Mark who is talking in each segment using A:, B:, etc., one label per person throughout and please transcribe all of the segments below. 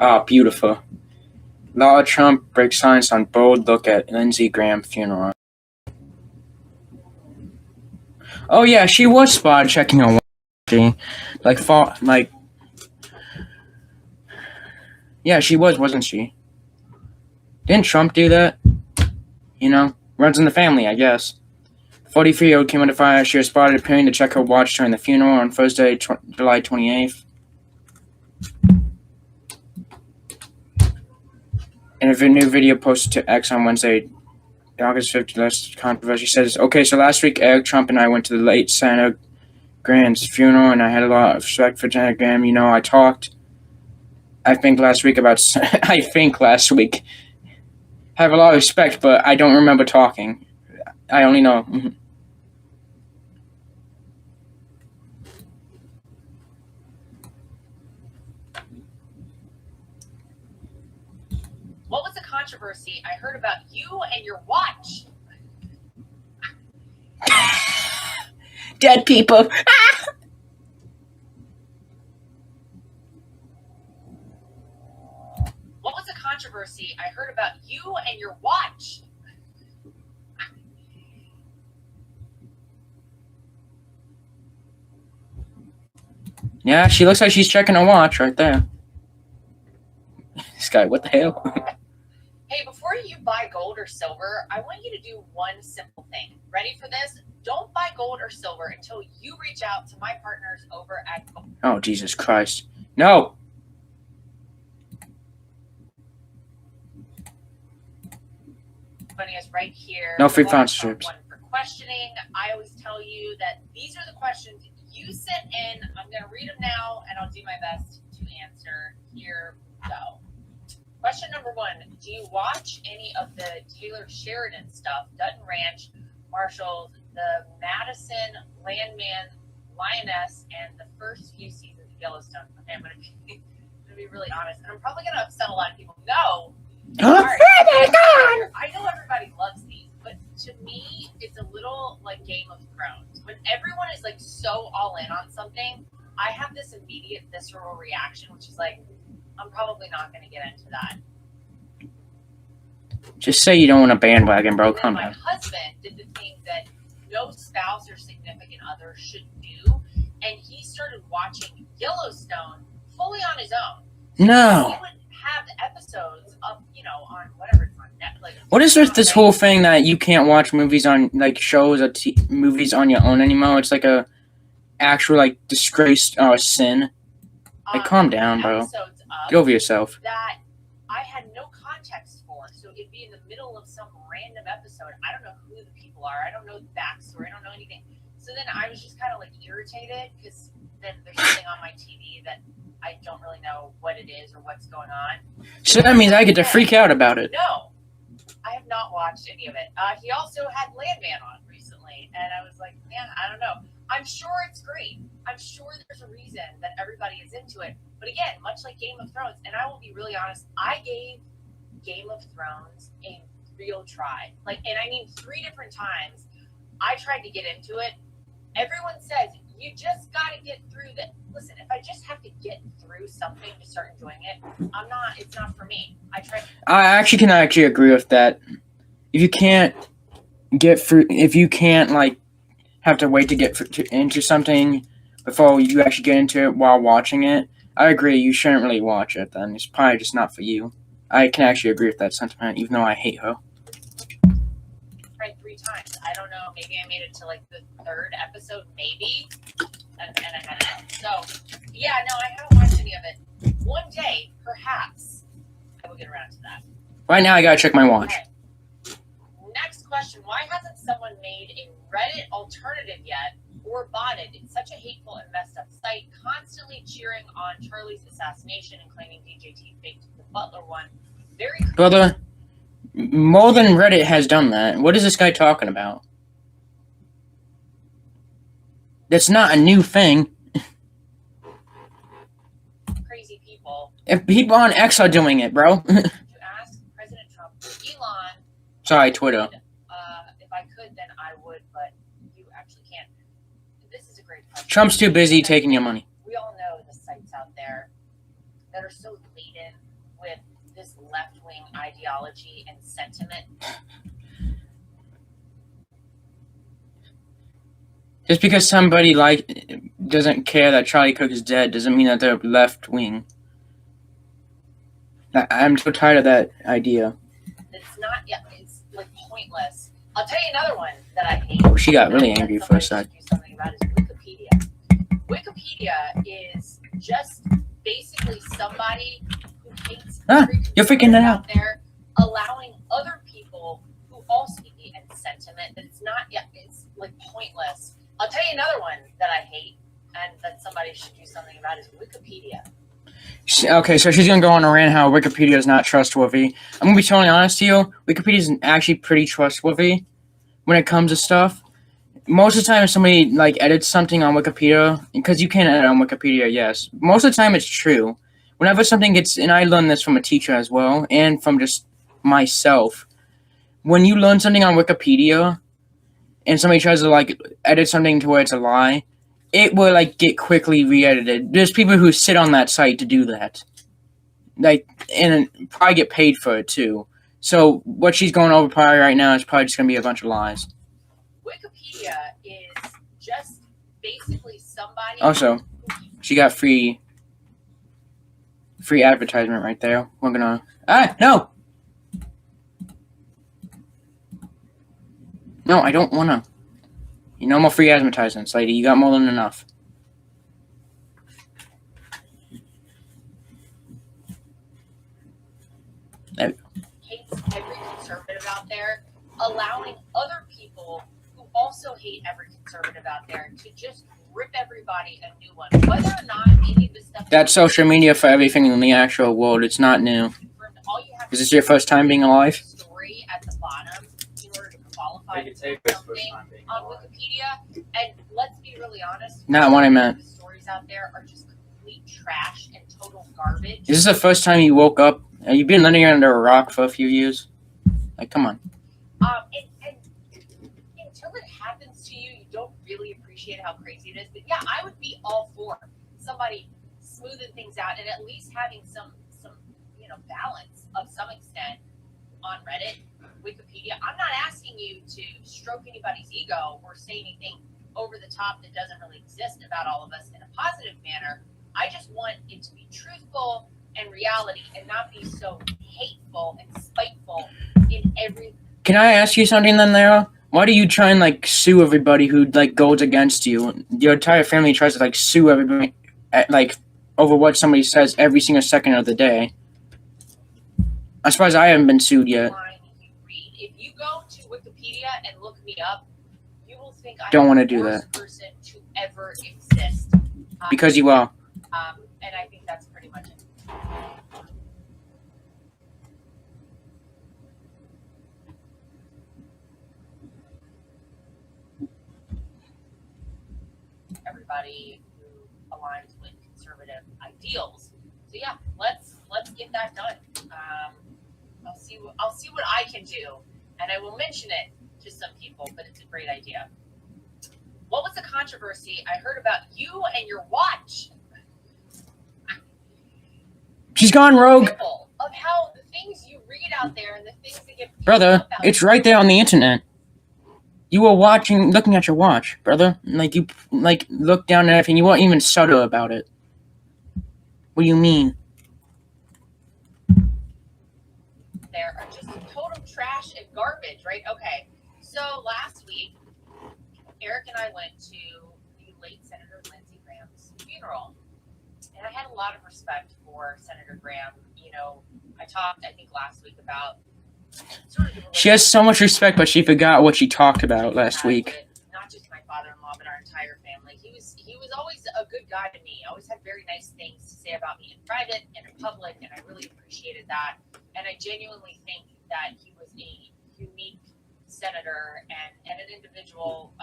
A: Ah, beautiful. Lara Trump breaks silence on bold look at Lindsey Graham funeral. Oh yeah, she was spot checking on yeah, she was, wasn't she? Didn't Trump do that? Runs in the family, I guess. 43-year-old came under fire. She was spotted appearing to check her watch during the funeral on Thursday, July 28th. In a new video posted to X on Wednesday, August 5th, less controversy, says, okay, so last week Eric Trump and I went to the late Senator Graham's funeral, and I had a lot of respect for Senator Graham. I talked, I think last week, I have a lot of respect, but I don't remember talking. I only know.
B: What was the controversy I heard about you and your watch?
A: Dead people.
B: What was the controversy I heard about you and your watch?
A: Yeah, she looks like she's checking her watch right there. This guy, what the hell?
B: Hey, before you buy gold or silver, I want you to do one simple thing. Ready for this? Don't buy gold or silver until you reach out to my partners over at Gold.
A: Oh, Jesus Christ. No!
B: Funny is right here.
A: No free sponsorships.
B: One for questioning. I always tell you that these are the questions you sent in. I'm going to read them now, and I'll do my best to answer. Here we go. Question number 1. Do you watch any of the Taylor Sheridan stuff? Dutton Ranch, Marshalls, the Madison, Landman, Lioness, and the first few seasons of Yellowstone. Okay, I'm going to be really honest. And I'm probably going to upset a lot of people. No. Sorry. I know everybody loves these, but to me, it's a little like Game of Thrones. When everyone is like so all in on something, I have this immediate visceral reaction, which is like, I'm probably not going to get into that.
A: Just say you don't want a bandwagon, bro. Come on.
B: My husband did the thing that no spouse or significant other should do, and he started watching Yellowstone fully on his own.
A: No.
B: He would have episodes up, on whatever it's on Netflix.
A: What is with this whole thing that you can't watch movies on, like, shows or movies on your own anymore? It's like a actual, like, disgraced sin. Like, calm down, bro. Get over yourself.
B: That I had no context for, so it'd be in the middle of some random episode. I don't know who the people are. I don't know the backstory. I don't know anything. So then I was just kind of like irritated because then there's something on my TV that I don't really know what it is or what's going on.
A: So that means I get to freak out about it.
B: No, I have not watched any of it. He also had Landman on recently, and I was like, man, I don't know. I'm sure it's great. I'm sure there's a reason that everybody is into it. But again, much like Game of Thrones, and I will be really honest, I gave Game of Thrones a real try. And I mean 3 different times. I tried to get into it. Everyone says, you just got to get through that. Listen, if I just have to get through something to start enjoying it, it's not for me. I
A: actually can agree with that. If you can't have to wait to get into something before you actually get into it while watching it, I agree, you shouldn't really watch it then. It's probably just not for you. I can actually agree with that sentiment, even though I hate her.
B: Tried 3 times. I don't know, maybe I made it to like the 3rd episode, maybe, and I had it. So, yeah, no, I haven't watched any of it. One day, perhaps, I will get around to that.
A: Right now, I gotta check my watch.
B: Okay. Next question. Why hasn't someone made a Reddit alternative yet or botted? It's such a hateful and messed up site, constantly cheering on Charlie's assassination and claiming DJT faked the Butler one.
A: Brother, more than Reddit has done that. What is this guy talking about? That's not a new thing.
B: Crazy people.
A: If people on X are doing it, bro.
B: To ask President Trump, Elon.
A: Sorry, Twitter.
B: If I could, then I would, but you actually can't. This is a great question.
A: Trump's too busy taking your money.
B: We all know the sites out there that are so laden this left-wing ideology and sentiment.
A: Just because somebody doesn't care that Charlie Cook is dead doesn't mean that they're left wing. I'm so tired of that idea.
B: It's not. Yeah, it's like pointless. I'll tell you another one that I hate.
A: Oh, she got really angry for a sec.
B: Do something about is Wikipedia. Wikipedia is just basically somebody who hates
A: you're freaking that out
B: there, allowing other people who also hate and sentiment that it's not. Yeah, it's like pointless. I'll tell you another one that I hate and that somebody should do something about is Wikipedia.
A: Okay, so she's gonna go on a rant how Wikipedia is not trustworthy. I'm gonna be totally honest to you. Wikipedia is actually pretty trustworthy when it comes to stuff. Most of the time, if somebody edits something on Wikipedia, because you can edit on Wikipedia, yes. Most of the time, it's true. Whenever something gets, and I learned this from a teacher as well, and from just myself. When you learn something on Wikipedia, and somebody tries to edit something to where it's a lie, it will get quickly re-edited. There's people who sit on that site to do that, and probably get paid for it too. So what she's going over probably right now is probably just gonna be a bunch of lies.
B: Wikipedia is just basically somebody.
A: Also, she got free advertisement right there. We're gonna no. No, I don't wanna. No more free advertisements, lady. You got more than enough.
B: Hates every conservative out there, allowing other people who also hate every conservative out there to just rip everybody a new one. Whether or not any of this stuff.
A: That's social media for everything in the actual world. It's not new. Is this your first time being alive?
B: Story at the bottom in order to qualify for something on Wikipedia, and let's be really honest.
A: Not what I meant.
B: The stories out there are just complete trash and total garbage.
A: Is this the first time you woke up? You've been living under a rock for a few years. Come on.
B: And until it happens to you, you don't really appreciate how crazy it is. But yeah, I would be all for somebody smoothing things out and at least having some balance of some extent on Reddit, Wikipedia. I'm not asking you to stroke anybody's ego or say anything over the top that doesn't really exist about all of us in a positive manner. I just want it to be truthful and reality and not be so hateful and spiteful in every.
A: Can I ask you something then, Lara? Why do you try and sue everybody who goes against you? Your entire family tries to sue everybody over what somebody says every single second of the day. I'm surprised I haven't been sued yet.
B: If you go to Wikipedia and look me up, you will think
A: don't want to
B: I'm
A: do
B: the
A: that.
B: worst person to ever exist.
A: Because you are.
B: And I think that's pretty much it. Everybody who aligns with conservative ideals. So yeah, let's get that done. I'll see what I can do, and I will mention it to some people. But it's a great idea. What was the controversy I heard about you and your watch?
A: She's gone rogue.
B: Of how the things you read out there and the things that get
A: Brother, it's right there on the internet. You were looking at your watch, brother. You look down at everything. You weren't even subtle about it. What do you mean?
B: There are just total trash and garbage, right? Okay. So last week, Eric and I went to the late Senator Lindsey Graham's funeral. And I had a lot of respect for Senator Graham. I talked, I think, last week about
A: she has so much respect, but she forgot what she talked about last week.
B: Not just my father-in-law, but our entire family. He was always a good guy to me. Always had very nice things to say about me in private and in public, and I really appreciated that. And I genuinely think that he was a unique senator and an individual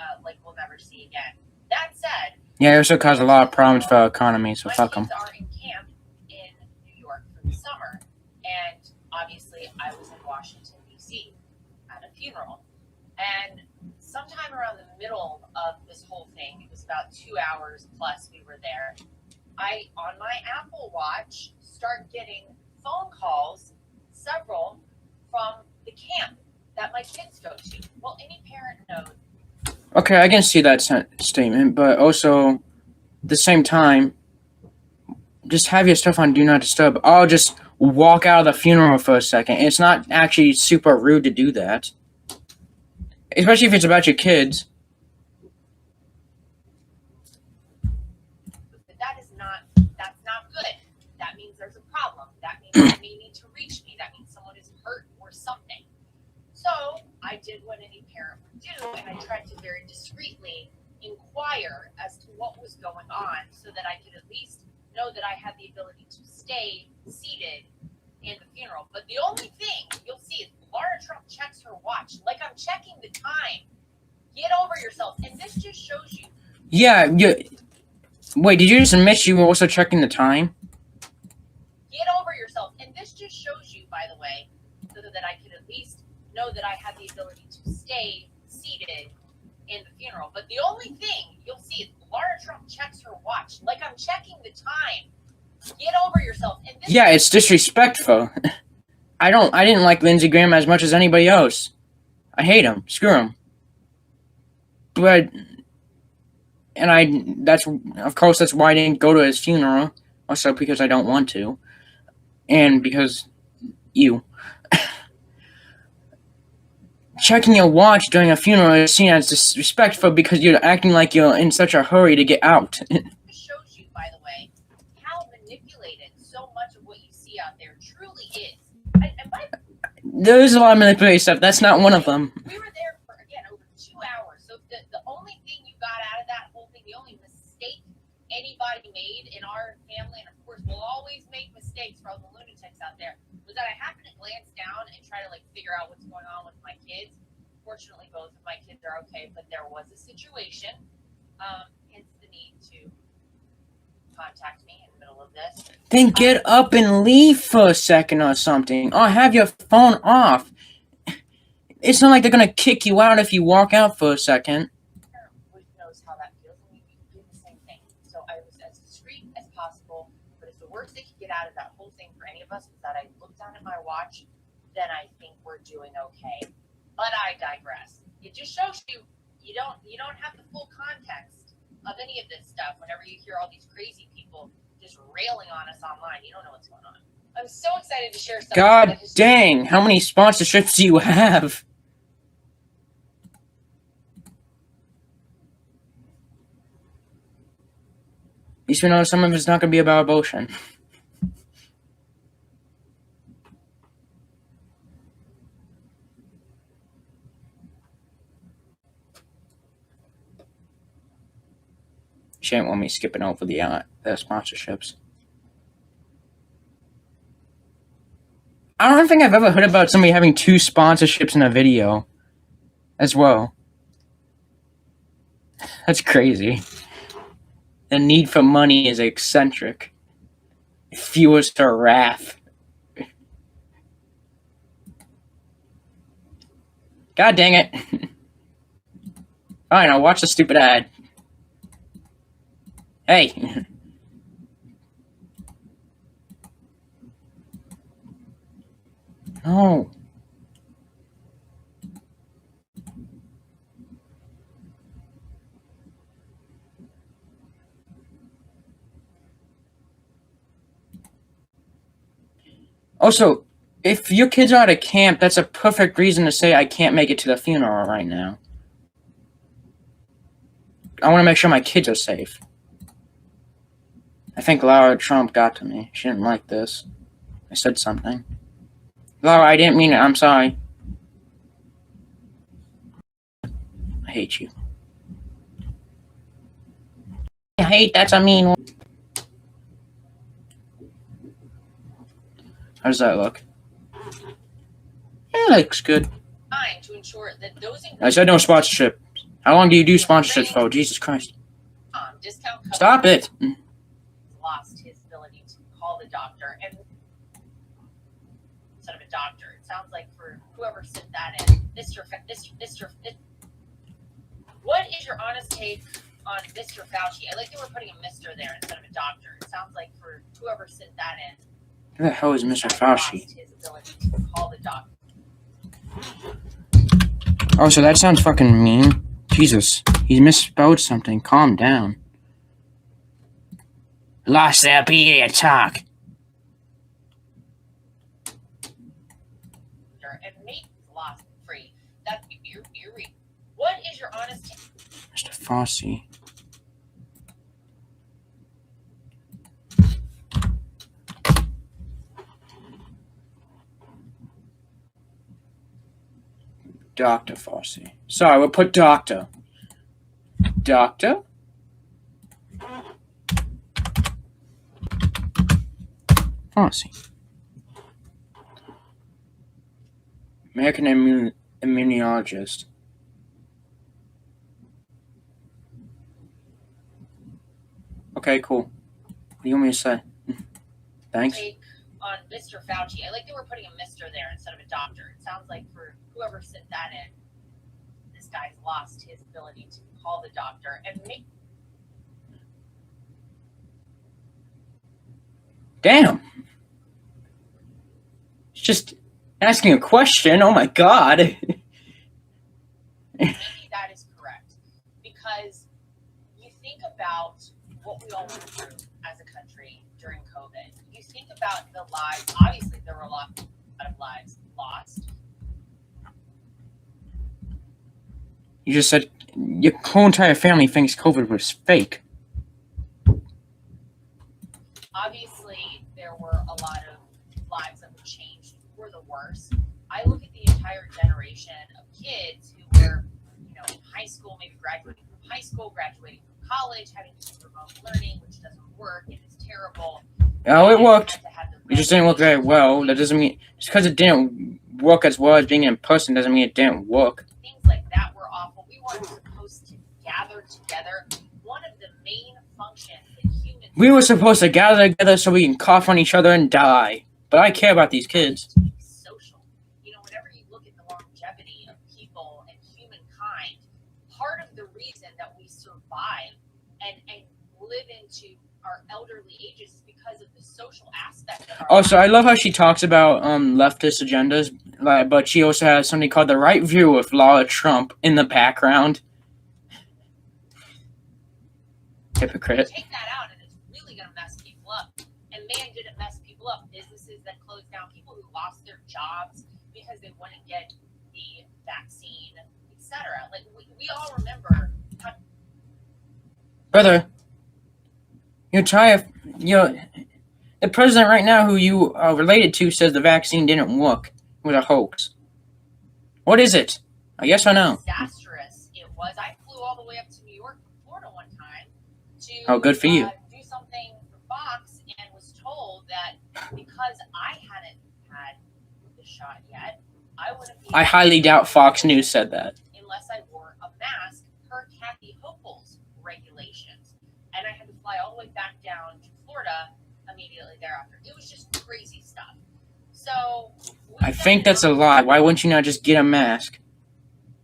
B: we'll never see again. That said,
A: yeah, it also caused a lot of problems for our economy, so fuck him.
B: My kids are in camp in New York for the summer, and obviously I was in Washington, D.C. at a funeral. And sometime around the middle of this whole thing, it was about 2 hours plus we were there, I, on my Apple Watch, start getting phone calls several from the camp that my kids go to. Well, any parent knows.
A: Okay, I can see that statement, but also, at the same time, just have your stuff on Do Not Disturb. I'll just walk out of the funeral for a second. It's not actually super rude to do that. Especially if it's about your kids.
B: But that's not good. That means there's a problem. That means they may need to reach me. That means someone is hurt or something. So I did what any parent would do, and I tried to very discreetly inquire as to what was going on so that I could at least know that I had the ability to stay seated in the funeral. But the only thing you'll see is Lara Trump checks her watch like I'm checking the time. Get over yourself. And this just shows you.
A: Yeah, wait, did you just admit you were also checking the time?
B: Get over yourself. And this just shows you, by the way, so that I could at least know that I had the ability to stay seated in the funeral. But the only thing you'll see is Lara Trump checks her watch like I'm checking the time. Get over yourself. And this
A: Yeah, it's disrespectful. I didn't like Lindsey Graham as much as anybody else. I hate him. Screw him. But, and that's why I didn't go to his funeral. Also because I don't want to. And because you. Checking your watch during a funeral is seen as disrespectful because you're acting like you're in such a hurry to get out.
B: Shows you, by the way, how manipulated so much of what you see out there truly is.
A: There is a lot of manipulated stuff. That's not one of them.
B: We were there for, again, over 2 hours. So the only thing you got out of that whole thing, the only mistake anybody made in our family, and of course we'll always make mistakes for all the lunatics out there, was that I happened to glance down and try to figure out what's going on with my kids. Fortunately, both of my kids are okay, but there was a situation, hence the need to contact me in the middle of this.
A: Then get up and leave for a second or something. Or have your phone off. It's not like they're gonna kick you out if you walk out for a second.
B: Who knows how that feels, and we do the same thing. So I was as discreet as possible, but if the worst they could get out of that whole thing for any of us was that I looked down at my watch, then I think we're doing okay. But I digress. It just shows you don't have the full context of any of this stuff. Whenever you hear all these crazy people just railing on us online, you don't know what's going on. I'm so excited to share something.
A: God dang, how many sponsorships do you have? You should know some of it's not going to be about abortion. She didn't want me skipping over the sponsorships. I don't think I've ever heard about somebody having 2 sponsorships in a video as well. That's crazy. The need for money is eccentric. It fuels her wrath. God dang it. Fine, I'll watch the stupid ad. Hey. No. Also, if your kids are at a camp, that's a perfect reason to say I can't make it to the funeral right now. I want to make sure my kids are safe. I think Lara Trump got to me. She didn't like this. I said something. Lara, I didn't mean it. I'm sorry. I hate you. I hate that's a mean one. How does that look? Yeah, it looks good.
B: To ensure that those
A: I said no sponsorship. How long do you do sponsorships for? Jesus Christ.
B: Discount
A: Stop it.
B: Lost his ability to call the doctor and instead of a doctor. It sounds like for whoever sent that in, Mr. What is your honest take on Mr. Fauci? I like that we're putting a Mr. there instead of a doctor. It sounds like for whoever sent that in,
A: Who the hell is Mr. Fauci?
B: Lost his ability to call the doctor.
A: Oh, so that sounds fucking mean. Jesus, he misspelled something. Calm down. Lost their ability to talk.
B: And make lost free. That's your read. What is your honest?
A: Mr. Fauci. Dr. Fauci. Sorry, we'll put doctor. Doctor? Fauci. American immunologist. Okay, cool. What do you want me to say? Thanks.
B: Take on Mr. Fauci. I like that we're putting a Mr. there instead of a doctor. It sounds like for whoever sent that in, this guy's lost his ability to call the doctor and make.
A: Damn. It's just asking a question. Oh my god.
B: Maybe that is correct. Because you think about what we all went through as a country during COVID. You think about the lives. Obviously, there were a lot of lives lost.
A: You just said your whole entire family thinks COVID was fake.
B: Obviously, there were a lot of lives that were changed for the worse. I look at the entire generation of kids who were, in high school, maybe graduating from high school, graduating from college, having to do remote learning, which doesn't work and is terrible.
A: Oh, it worked. It just didn't work very well. That doesn't mean just because it didn't work as well as being in person doesn't mean it didn't work.
B: Things like that were awful. We weren't supposed to gather together. One of the main functions that humans.
A: We were supposed to gather together so we can cough on each other and die. But I care about these kids.
B: Social. Whenever you look at the longevity of people and humankind, part of the reason that we survive and live into our elderly ages is because of the social aspect of our
A: Also, I love how she talks about leftist agendas, but she also has something called The Right View with Lara Trump in the background. Hypocrite.
B: Take that out and it's really going to mess people up. And man, did it mess people up. Businesses that closed down, people who lost their jobs because they wouldn't get the vaccine, etc. Like, we all remember how.
A: Brother, the president right now who you are related to says the vaccine didn't work. It was a hoax. What is it? Yes or no?
B: Disastrous it was. I flew all the way up to New York from Florida one time to
A: Oh, good for you.
B: Do something for Fox and was told that because I hadn't had the shot yet, I wouldn't be.
A: I highly doubt Fox News said that.
B: Unless I wore a mask per Kathy Hochul's regulations. And I had to fly all the way back down to Florida immediately thereafter. It was just crazy stuff. So
A: I think that's a lie. Why wouldn't you not just get a mask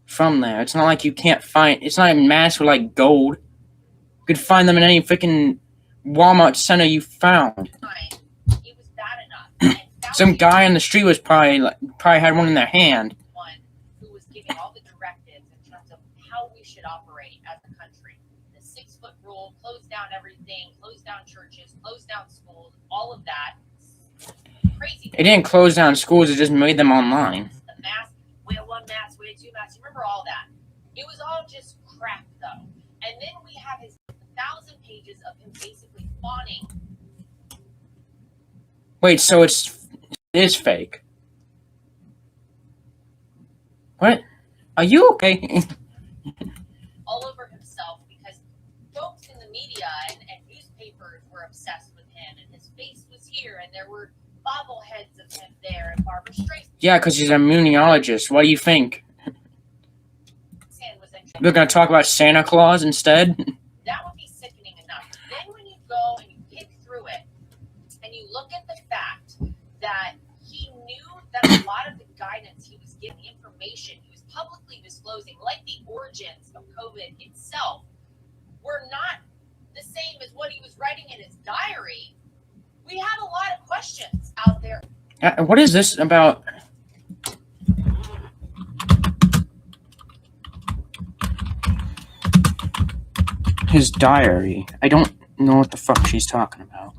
A: from there? It's not like you can't find. It's not a mask with like gold. You could find them in any freaking Walmart center you found.
B: It was bad enough.
A: Some guy on the street was probably had one in their hand.
B: One who was giving all the directives in terms of how we should operate as a country. The 6-foot rule, close down everything, close down churches, close down schools, all of that. Crazy.
A: It didn't close down schools, it just made them online.
B: The mask, wear one mask, wear two masks. You remember all that? It was all just crap, though. And then we have his 1,000 pages of him basically fawning.
A: Wait, so it is fake? What? Are you okay?
B: All over himself because folks in the media and newspapers were obsessed with him, and his face was here, and there were bobbleheads of him there, and Barbara Streisand.
A: Yeah, because he's an immunologist. What do you think? We're going to talk about Santa Claus instead?
B: That would be sickening enough. Then when you go and you pick through it, and you look at the fact that he knew that a lot of the guidance he was giving, the information he was publicly disclosing, like the origins of COVID itself, were not the same as what he was writing in his diary. We have a lot of questions out there.
A: What is this about? His diary. I don't know what the fuck she's talking about.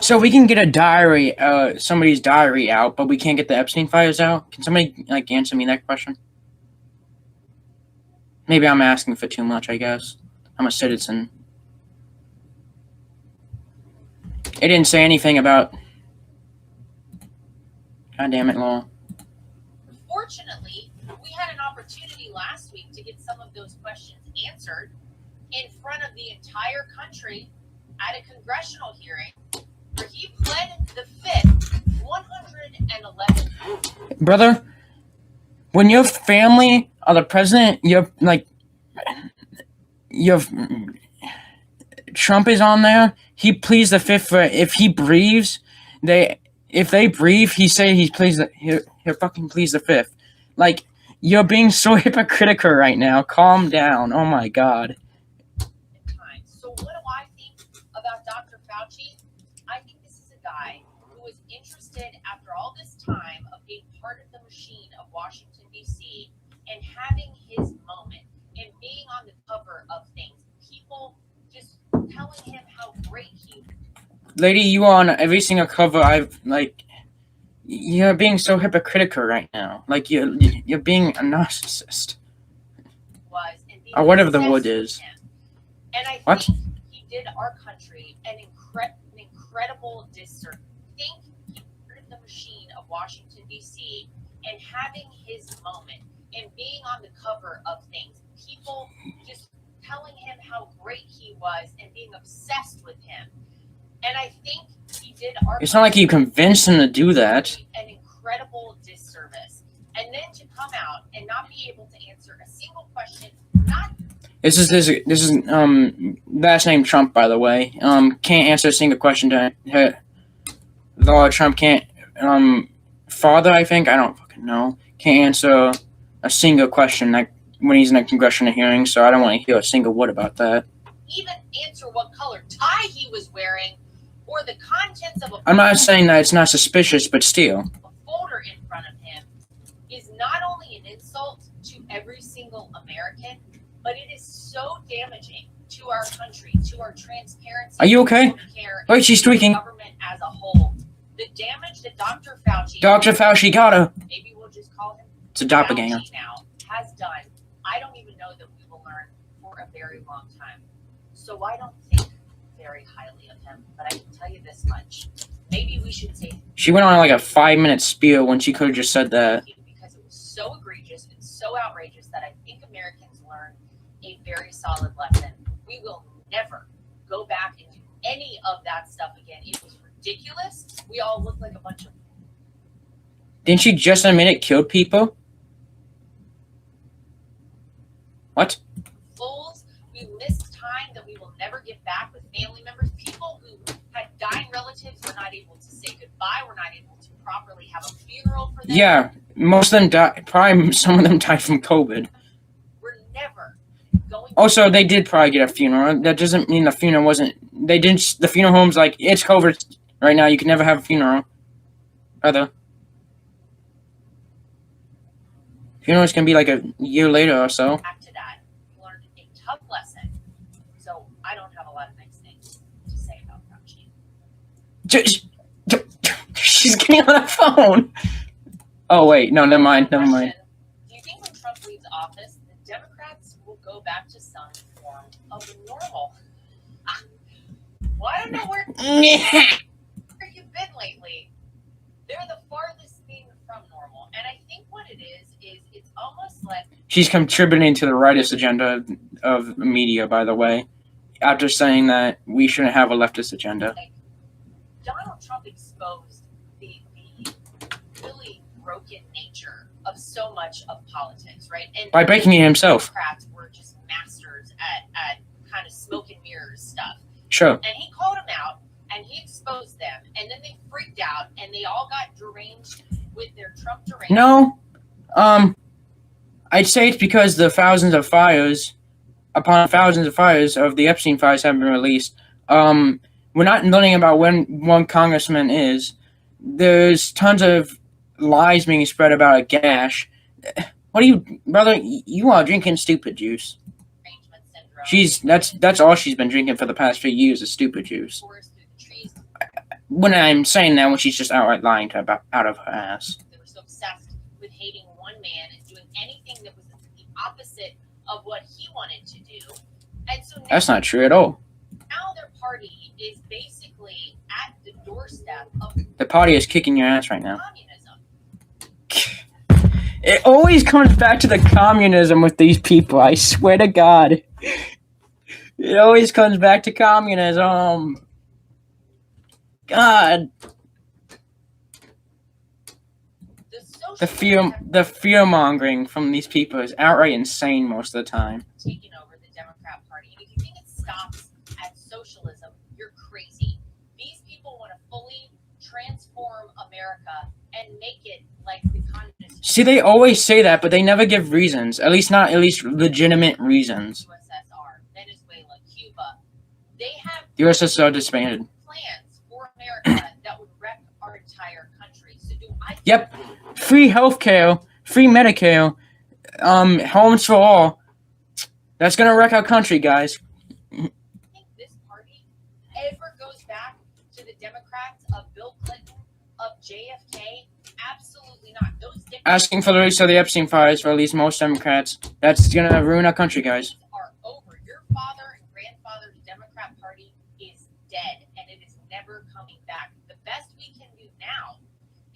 A: So we can get a diary, somebody's diary out, but we can't get the Epstein files out? Can somebody, like, answer me that question? Maybe I'm asking for too much, I guess. I'm a citizen. It didn't say anything about... God damn it, Law.
B: Fortunately, we had an opportunity last week to get some of those questions answered in front of the entire country at a congressional hearing where he pled the fifth 111.
A: Brother, when your family or the president, Trump is on there, he pleads the fifth for if he breathes, if they breathe, he he'll fucking please the fifth. Like, you're being so hypocritical right now. Calm down. Oh my god.
B: So what do I think about Dr. Fauci? I think this is a guy who was interested after all this time of being part of the machine of Washington, D.C. and having his moment and being on the cover of things. People just telling him how great he is.
A: Lady, you on every single cover you're being so hypocritical right now. Like, you're being a narcissist. Or whatever the word is.
B: And I think he did our country an incredible disservice. I think he started the machine of Washington, D.C. and having his moment and being on the cover of things. People just telling him how great he was and being obsessed with him. And I think he did our
A: It's not like you convinced him to do that.
B: An incredible disservice. And then to come out and not be able to answer a single question, This
A: is last name Trump, by the way. Can't answer a single question to her. Lara Trump can't, father, I think, I don't fucking know, can't answer a single question, like, when he's in a congressional hearing, so I don't want to hear a single word about that.
B: Even answer what color tie he was wearing, or the contents of
A: I'm not saying that it's not suspicious, but still.
B: A folder in front of him is not only an insult to every single American, but it is so damaging to our country, to our transparency.
A: Are you okay? Wait, she's tweaking.
B: Government as a whole. The damage that Dr. Fauci...
A: Dr. Fauci got her.
B: Maybe we'll just call him...
A: It's a doppelganger.
B: ...now has done. I don't even know that we will learn for a very long time. So I don't think very highly of him, but I can tell you this much. Maybe we should say...
A: She went on like a 5-minute spiel when she could have just said that.
B: Because it was so egregious and so outrageous that I think Americans learned a very solid lesson. We will never go back and do any of that stuff again. It was ridiculous. We all look like a bunch of...
A: Didn't she just admit it killed people? What?
B: Fools. We missed time that we will never get back with family members. People who had dying relatives were not able to say goodbye, were not able to properly have a funeral for them.
A: Yeah, most of them died. Probably some of them died from COVID.
B: We're never going...
A: Also, they did probably get a funeral. That doesn't mean the funeral wasn't... They didn't... The funeral home's like, it's COVID right now. You can never have a funeral. Other. Funeral's gonna be like a year later or so.
B: Back to that, we learned a tough lesson. So I don't have a lot of nice things to say about Fauci.
A: She's getting on the phone. Oh wait, no, never mind.
B: Do you think when Trump leaves office, the Democrats will go back to some form of normal? Well, I don't know where you've been lately. They're the farthest thing from normal. And I think what it is it's almost like
A: she's contributing to the rightist agenda of media, by the way, after saying that we shouldn't have a leftist agenda.
B: Donald Trump exposed the really broken nature of so much of politics, right? And
A: By breaking it himself.
B: Democrats were just masters at kind of smoke and mirrors stuff.
A: Sure.
B: And he called them out, and he exposed them, and then they freaked out, and they all got deranged with their Trump deranged.
A: No, I'd say it's because the thousands of files upon thousands of files of the Epstein files have been released. We're not learning about when one congressman is. There's tons of lies being spread about a gash. What are you, brother? You are drinking stupid juice. That's all she's been drinking for the past few years is stupid juice. When I'm saying that, when she's just outright lying out of her ass.
B: They were so obsessed with hating one man and doing anything that was the opposite of what he wanted to do. And so now,
A: that's not true at all.
B: Now their party is basically at the doorstep of
A: the party is kicking your ass right now.
B: Communism.
A: It always comes back to the communism with these people. I swear to God. It always comes back to communism. God. The fear mongering from these people is outright insane most of the time.
B: Taking over the Democrat Party. And if you think it stops at socialism, you're crazy. These people want to fully transform America and make it like the communist.
A: See, they always say that, but they never give reasons. At least legitimate reasons.
B: USSR, Venezuela, Cuba. They have
A: the USSR disbanded.
B: Plans for America that would wreck our entire country. So do I?
A: Yep. Free healthcare, free Medicare, homes for all. That's gonna wreck our country, guys.
B: I think this party ever goes back to the Democrats of Bill Clinton, of JFK? Absolutely not. Those
A: asking for the release of the Epstein files for at least most Democrats. That's gonna ruin our country, guys.
B: Are over. Your father and grandfather's Democrat Party is dead, and it is never coming back. The best we can do now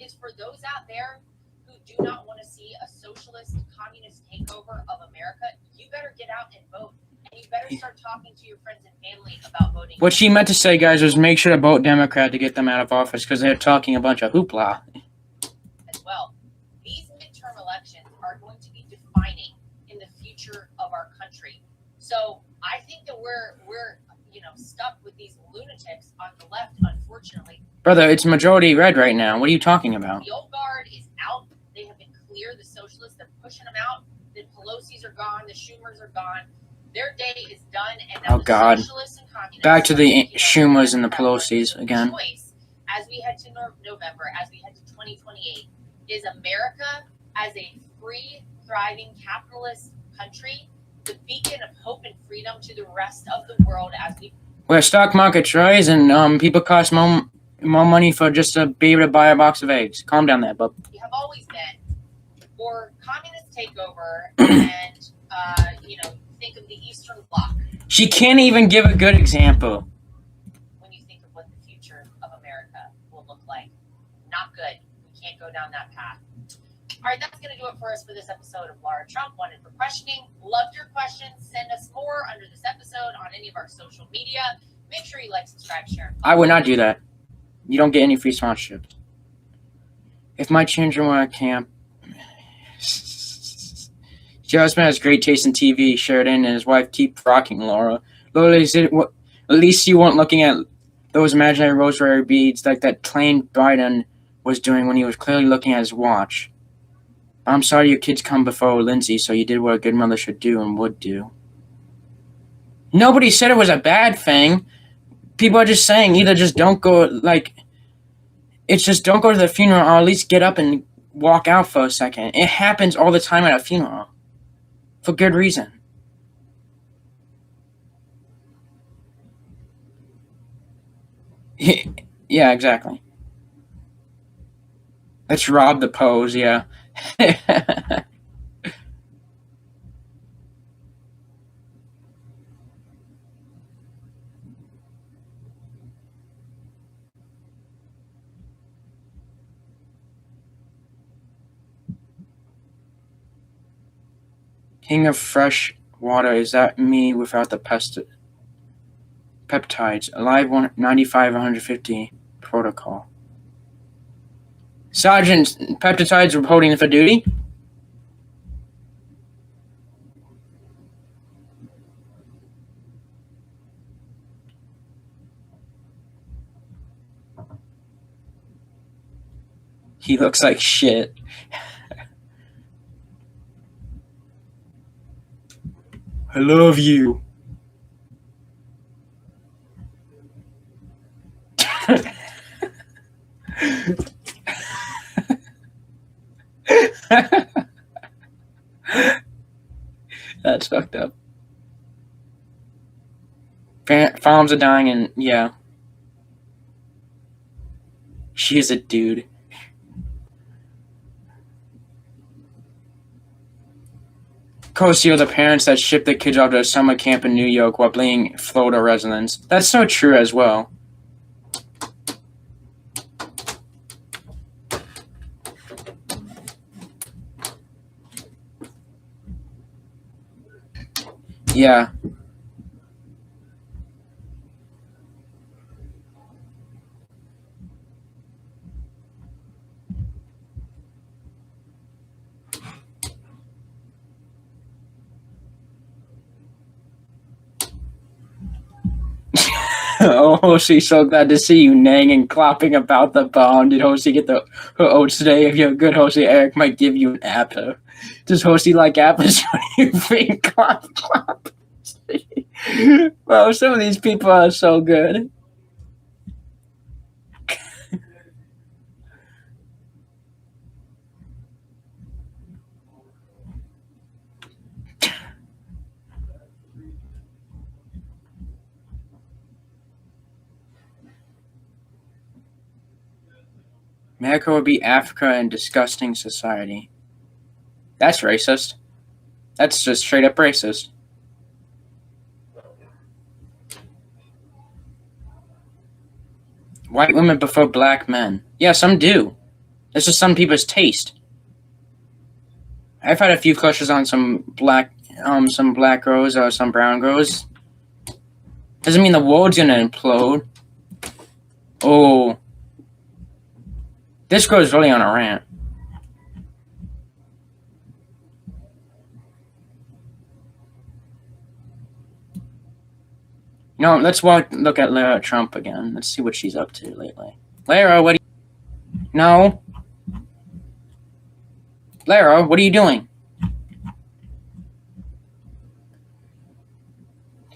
B: is for those out there who do not want to see a socialist, communist takeover of America, you better get out and vote. And you better start talking to your friends and family about voting.
A: What she meant to say, guys, was make sure to vote Democrat to get them out of office because they're talking a bunch of hoopla.
B: As well. These midterm elections are going to be defining in the future of our country. So I think that we're stuck with these lunatics on the left, unfortunately.
A: Brother, it's majority red right now. What are you talking about?
B: The old guard is out. They have been clear. The socialists, they're pushing them out. The Pelosi's are gone. The Schumers are gone. Their day is done. And now
A: God.
B: Socialists and communists
A: back to the Schumers and the Pelosi's again.
B: Choice as we head to November, as we head to 2028, is America as a free, thriving, capitalist country, the beacon of hope and freedom to the rest of the world as we...
A: Where stock markets rise and people cost more money for just to be able to buy a box of eggs. Calm down there, bub.
B: We have always been for communist takeover and, think of the Eastern Bloc.
A: She can't even give a good example.
B: When you think of what the future of America will look like. Not good. We can't go down that path. All right, that's going to do it for us for this episode of Lara Trump Wanted for Questioning. Loved your questions. Send us more under this episode on any of our social media. Make sure you like, subscribe, share.
A: I would not do that. You don't get any free sponsorships. If my children were at camp... Your husband has great taste in TV, Sheridan, and his wife keep rocking Laura. At least you weren't looking at those imaginary rosary beads like that plain Biden was doing when he was clearly looking at his watch. I'm sorry your kids come before Lindsay, so you did what a good mother should do and would do. Nobody said it was a bad thing. People are just saying either just don't go, it's just don't go to the funeral or at least get up and walk out for a second. It happens all the time at a funeral. For good reason. Yeah, exactly. Let's rob the pose, yeah. King of fresh water, is that me without the peptides? Alive 95-150 protocol. Sergeant, peptides reporting for duty. He looks like shit. I love you. That's fucked up. Farms are dying, and yeah. She's a dude. Co-steal the parents that shipped the kids off to a summer camp in New York while being Florida residents. That's so true as well. Yeah. Oh, Hoshi, so glad to see you neighing and clapping about the bomb. Did Hoshi get her oats today? If you're a good Hoshi, Eric might give you an apple. Does Hoshi like apples? What do you think? Clap, clap. Well, some of these people are so good. America would be Africa and disgusting society. That's racist. That's just straight up racist. White women prefer black men. Yeah, some do. It's just some people's taste. I've had a few crushes on some black girls or some brown girls. Doesn't mean the world's gonna implode. Oh. This girl's really on a rant. No, let's look at Lara Trump again. Let's see what she's up to lately. Lara, what are you... No. Lara, what are you doing?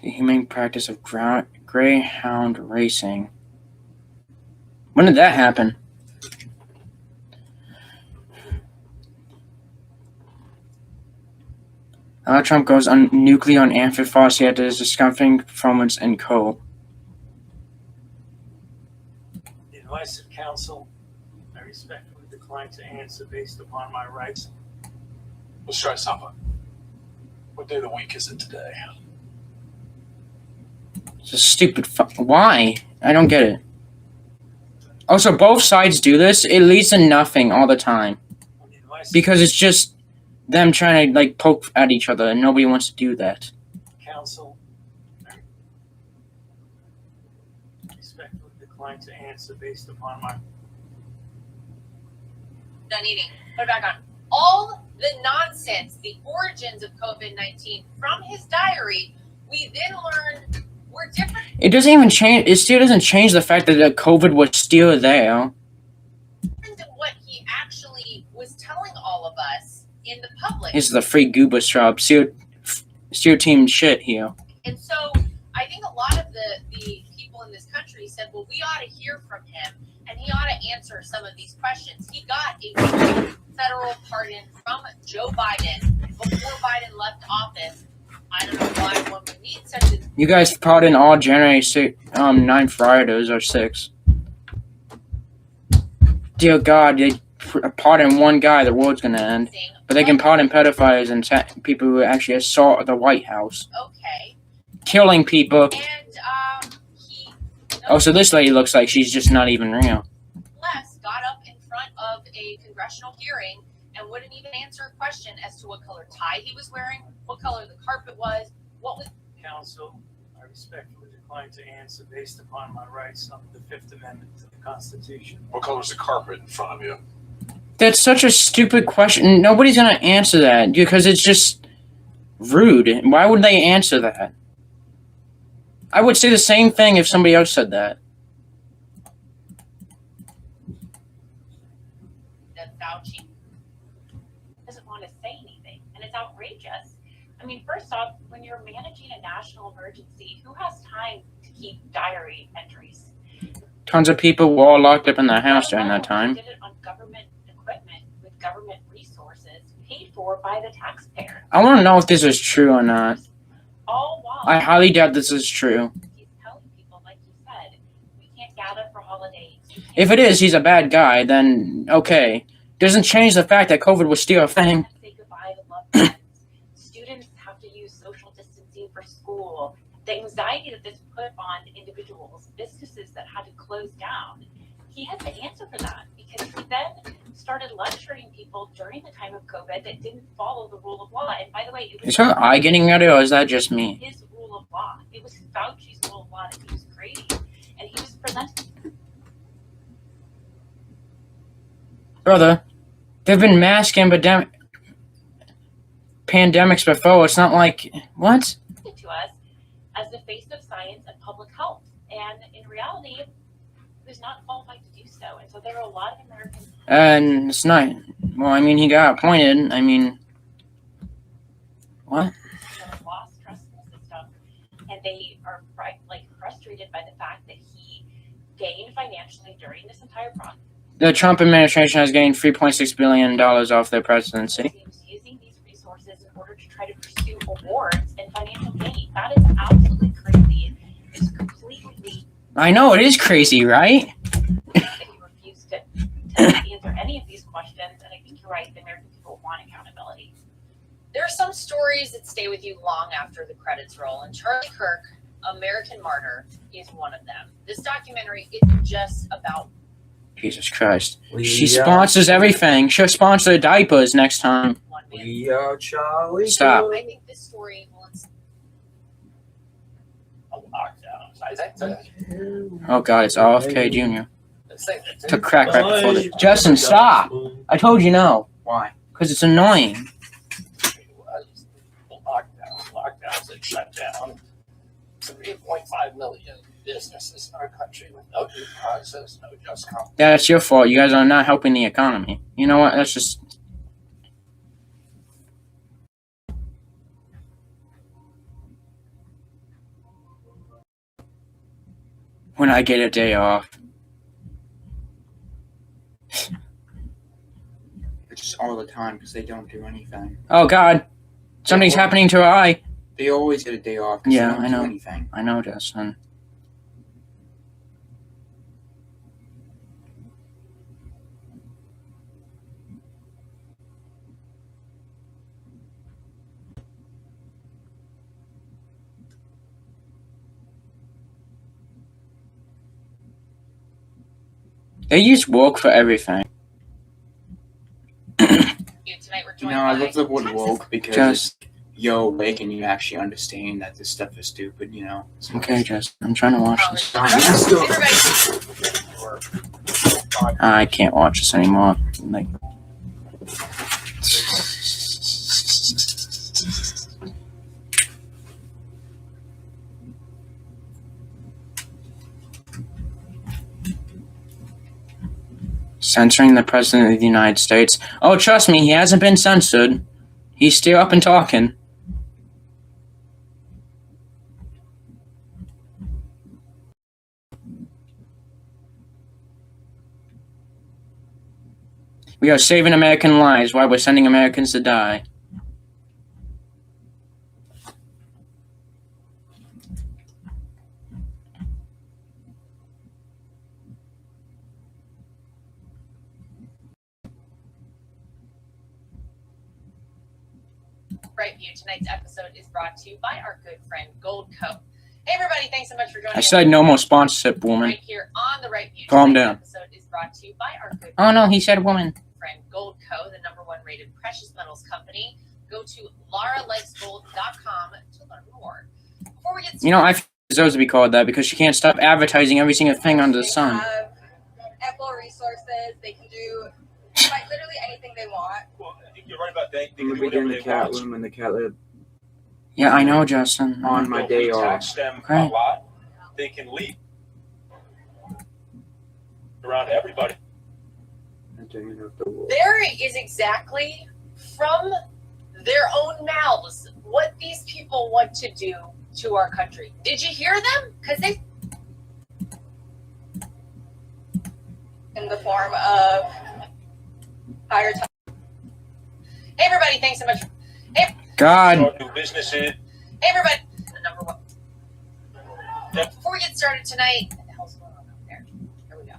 A: The humane practice of greyhound racing. When did that happen? Lara Trump goes on nuclear on amphiphosphate after his discomforting performance in Co.
C: The advice of counsel, I respectfully decline to answer based upon my rights.
D: Let's try something. What day of the week is it today?
A: It's a stupid why? I don't get it. Also, both sides do this. It leads to nothing all the time. Because it's just them trying to, like, poke at each other, and nobody wants to do that.
C: Counsel, I respectfully decline to answer based upon my...
B: Done eating. Put it back on. All the nonsense, the origins of COVID-19 from his diary, we then learned were different.
A: It doesn't even change. It still doesn't change the fact that the COVID was still there.
B: Than what he actually was telling all of us in the public.
A: This is the free goober shop. Steer team shit here.
B: And so I think a lot of the people in this country said, well, we ought to hear from him and he ought to answer some of these questions. He got a federal pardon from Joe Biden before Biden left office. I don't know why one would need such a...
A: You guys pardon all January 9th rioters or 6. Dear God, they pardon one guy, the world's gonna end. But they can pardon pedophiles and people who actually assault the White House.
B: Okay.
A: Killing people.
B: And he...
A: Oh, so this lady looks like she's just not even real.
B: got up in front of a congressional hearing and wouldn't even answer a question as to what color tie he was wearing, what color the carpet was, what was.
C: Counsel, I respectfully decline to answer based upon my rights under the Fifth Amendment to the Constitution.
D: What color is the carpet in front of you?
A: That's such a stupid question. Nobody's gonna answer that because it's just rude. Why would they answer that? I would say the same thing if somebody else said that.
B: That Fauci doesn't want to say anything, and it's outrageous. I mean, first off, when you're managing a national emergency, who has time to keep diary entries?
A: Tons of people were all locked up in their house during that time.
B: They did it on government equipment with government resources paid for by the taxpayer.
A: I want to know if this is true or not.
B: All while
A: I highly doubt this is true.
B: he's telling people, like you said, we can't gather for holidays.
A: If it is, he's a bad guy, then okay. Doesn't change the fact that COVID was still a thing.
B: Say goodbye to loved ones. Students have to use social distancing for school. The anxiety that this put on individuals, businesses that had to close down. He had to answer for that because he then started lecturing people during the time of COVID that didn't follow the rule of law. And by the way, it was
A: Is her eye getting red or is that just me?
B: his rule of law. It was Fauci's rule of law that he was creating, and he was presenting.
A: Brother, there've been mass pandemics before. It's not like what?
B: It to us as the face of science and public health. And in reality, he was not qualified to do so. And so there are a lot of Americans
A: And it's not. Well, I mean, he got appointed. I mean, what?
B: that have lost trust in the system, and they are frustrated by the fact that he gained financially during this entire process.
A: The Trump administration has gained $3.6 billion off their presidency.
B: Teams using these resources in order to try to pursue awards and financial gain. That is absolutely crazy. It's completely
A: I know, it is crazy, right?
B: that you refuse to answer any of these questions, and I think you're right, the American people want accountability. There are some stories that stay with you long after the credits roll, and Charlie Kirk, American Martyr, is one of them. This documentary isn't just about
A: Jesus Christ. She sponsors everything. She'll sponsor diapers next time.
B: one man.
E: We are Charlie.
A: Stop.
B: I think this story will
D: Lockdowns. I think that.
A: Oh God, it's RFK Jr.
D: It's
A: Took crack right before the. Justin, stop! I told you no.
E: Why?
A: Because it's annoying.
D: Lockdowns that shut down 3.5 million businesses in our country with no due process, no just compensation.
A: That's your fault. You guys are not helping the economy. You know what? That's just. When I get a day off.
E: It's just all the time because they don't do anything.
A: Oh God, something's happening to her eye.
E: They always get a day off because
A: Yeah,
E: they don't
A: I know.
E: do anything.
A: I know, Justin. They use woke for everything.
B: tonight we're joined
E: No, I
B: by
E: love the word
B: Texas.
E: woke because
A: Just
E: you're awake and you actually understand that this stuff is stupid, you know? So
A: okay, Justin. I'm trying to watch this.
B: Everybody,
A: I can't watch this anymore. Like. Censoring the President of the United States. Oh, trust me, he hasn't been censored. He's still up and talking. We are saving American lives while we're sending Americans to die.
B: Right View. Tonight's episode is brought to you by our good friend Gold Co. Hey everybody, thanks so much for joining
A: I
B: us
A: said no more sponsorship, woman.
B: right here on the Right View.
A: Calm
B: Tonight's
A: down.
B: episode is brought to you by our good
A: Oh no, he said woman.
B: friend Goldco, the #1 rated precious metals company. Go to LaraLikesGold.com to learn more. Before we get started,
A: You know, I feel she deserves to be called that because she can't stop advertising every single thing under the sun.
F: They have ample resources. They can do quite literally anything they want.
G: Well, I think you're right about that. They
H: I'm
G: can
H: gonna
G: do
H: be
G: whatever
H: in the
G: they
H: cat
G: want.
H: room in the cat lab
A: Yeah, I know, Justin.
H: on my
G: If
H: day
G: we
H: off.
G: tax them a
A: Okay.
G: lot, they can leave around everybody.
H: I'm turning off the wall.
B: there is exactly from their own mouths what these people want to do to our country. Did you hear them? Because they
F: In the form of higher tax.
B: Hey everybody, thanks so much.
A: God.
G: Start new businesses.
B: Hey everybody, the #1.
G: Yep.
B: Before we get started tonight, what the hell's going on up there? Here we go.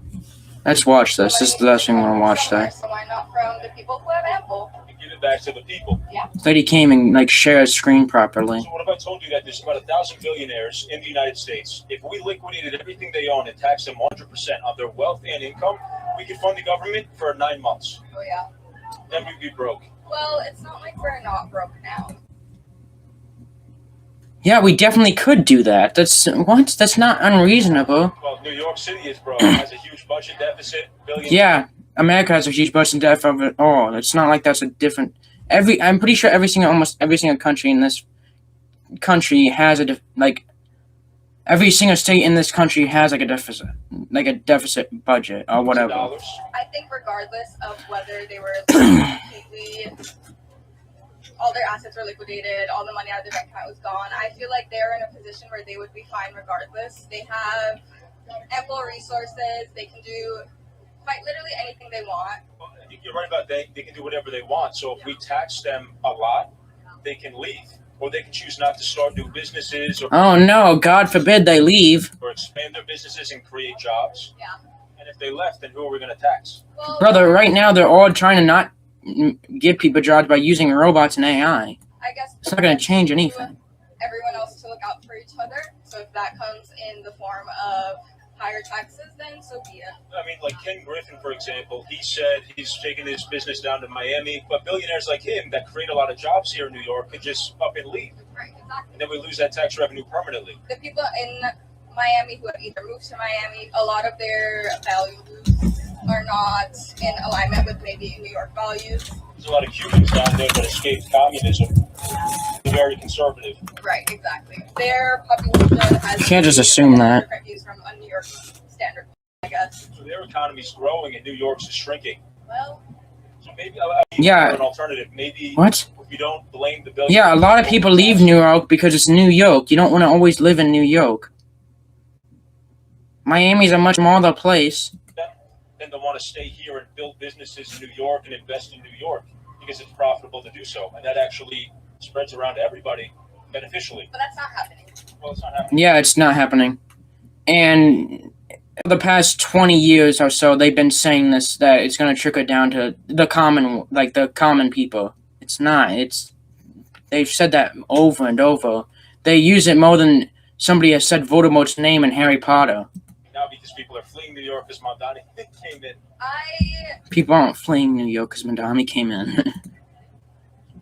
A: Let's watch this. This is the last thing we want to watch today.
F: So why not from the people who have ample?
G: And give it back to the people.
A: This lady came and like shared a screen properly.
G: So what if I told you that there's about 1,000 billionaires in the United States? If we liquidated everything they own and taxed them 100% of their wealth and income, we could fund the government for 9 months.
F: Oh yeah.
G: Then we'd be broke.
F: Well, it's not like we're not broke now.
A: Yeah, we definitely could do that. That's what? That's not unreasonable.
G: Well, New York City is broke. Has a huge budget deficit. Billion.
A: Yeah, America has a huge budget deficit of it all. It's not like that's a different. I'm pretty sure almost every single country in this country has every single state in this country has like a deficit budget or whatever.
G: Dollars.
F: I think regardless of whether they were completely, all their assets were liquidated, all the money out of their bank account was gone, I feel like they're in a position where they would be fine regardless. They have ample resources. They can do quite literally anything they want.
G: Well, I think you're right about that. They can do whatever they want. So if we tax them a lot, they can leave. Or they can choose not to start new businesses
A: Oh no, God forbid they leave.
G: or expand their businesses and create jobs.
F: Yeah.
G: And if they left, then who are we going to tax?
F: Well,
A: Brother, right now they're all trying to not give people jobs by using robots and AI.
F: I guess
A: It's not going to change anything.
F: everyone else to look out for each other. So if that comes in the form of higher taxes, then so be it.
G: I mean, like Ken Griffin, for example, he said he's taking his business down to Miami, but billionaires like him that create a lot of jobs here in New York could just up and leave.
F: Right, exactly.
G: And then we lose that tax revenue permanently.
F: The people in Miami who have either moved to Miami, a lot of their values are not in alignment with maybe New York values.
G: There's a lot of Cubans down there that escaped communism. They're very conservative.
F: Right, exactly. Their population has
A: You can't just assume that.
F: different views from a New York standard, I guess.
G: So their economy's growing and New York's is shrinking.
F: Well,
G: So maybe
A: Yeah.
G: an alternative. Maybe
A: What?
G: if we don't blame the billionaires.
A: Yeah, a lot of people leave New York because it's New York. You don't want to always live in New York. Miami's a much smaller place.
G: Then they want to stay here and build businesses in New York and invest in New York because it's profitable to do so. And that actually spreads around to everybody beneficially.
F: but that's not happening.
G: Well, it's not happening.
A: Yeah, it's not happening. And for the past 20 years or so, they've been saying this, that it's going to trickle down to the common people. It's not. They've said that over and over. They use it more than somebody has said Voldemort's name in Harry Potter.
G: Now because people are fleeing New York because Mamdani came in.
F: I
A: People aren't fleeing New York because Madami came in.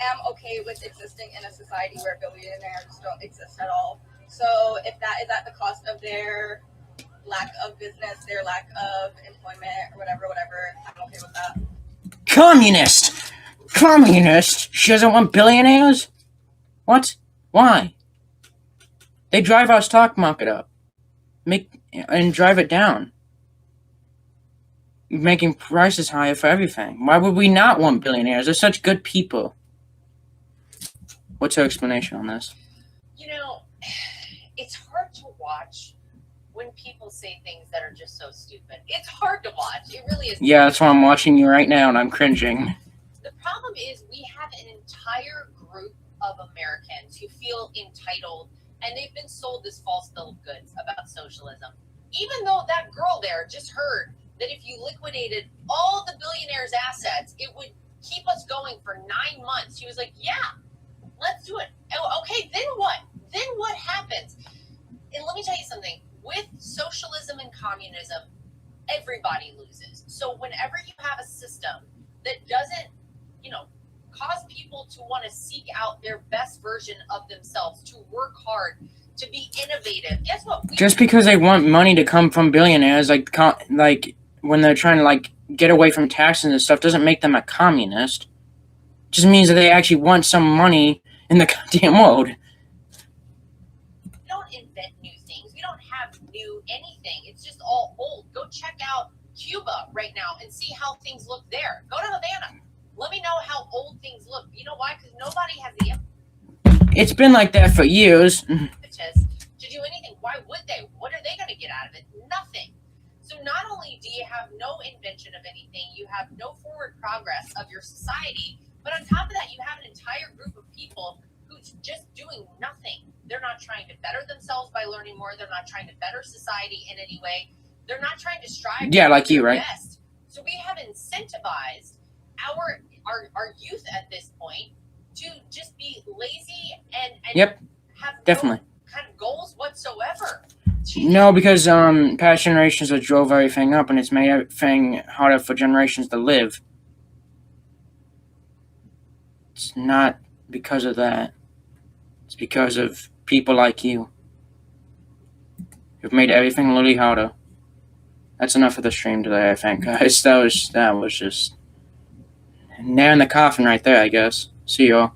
F: am okay with existing in a society where billionaires don't exist at all. So if that is at the cost of their lack of business, their lack of employment, or whatever, I'm okay with that.
A: Communist! Communist? She doesn't want billionaires? What? Why? They drive our stock market up. And drive it down. Making prices higher for everything. Why would we not want billionaires? They're such good people. What's her explanation on this?
B: You know, it's hard to watch when people say things that are just so stupid. It's hard to watch. It really is.
A: Yeah, that's why I'm watching you right now and I'm cringing.
B: The problem is we have an entire group of Americans who feel entitled, and they've been sold this false bill of goods about socialism. Even though that girl there just heard that if you liquidated all the billionaires' assets, it would keep us going for 9 months. She was like, yeah, let's do it. Okay, then what? Then what happens? And let me tell you something. With socialism and communism, everybody loses. So whenever you have a system that that doesn't, cause people to want to seek out their best version of themselves, to work hard, to be innovative. Guess what?
A: Just because they want money to come from billionaires, like when they're trying to get away from taxes and stuff, doesn't make them a communist. Just means that they actually want some money in the goddamn world.
B: We don't invent new things. We don't have new anything. It's just all old. Go check out Cuba right now and see how things look there. Go to Havana. Let me know how old things look. You know why? Because nobody has the
A: It's been like that for years.
B: impetus to do anything. Why would they? What are they going to get out of it? Nothing. So not only do you have no invention of anything, you have no forward progress of your society, but on top of that, you have an entire group of people who's just doing nothing. They're not trying to better themselves by learning more. They're not trying to better society in any way. They're not trying to strive.
A: Yeah,
B: to
A: like
B: be
A: you,
B: their
A: right?
B: best. So we have incentivized our youth at this point to just be lazy and
A: Yep,
B: have
A: definitely.
B: no kind of goals whatsoever.
A: No, because past generations have drove everything up, and it's made everything harder for generations to live. It's not because of that. It's because of people like you who've made everything literally harder. That's enough for the stream today, I think, guys. That was just nail in the coffin right there, I guess. See y'all.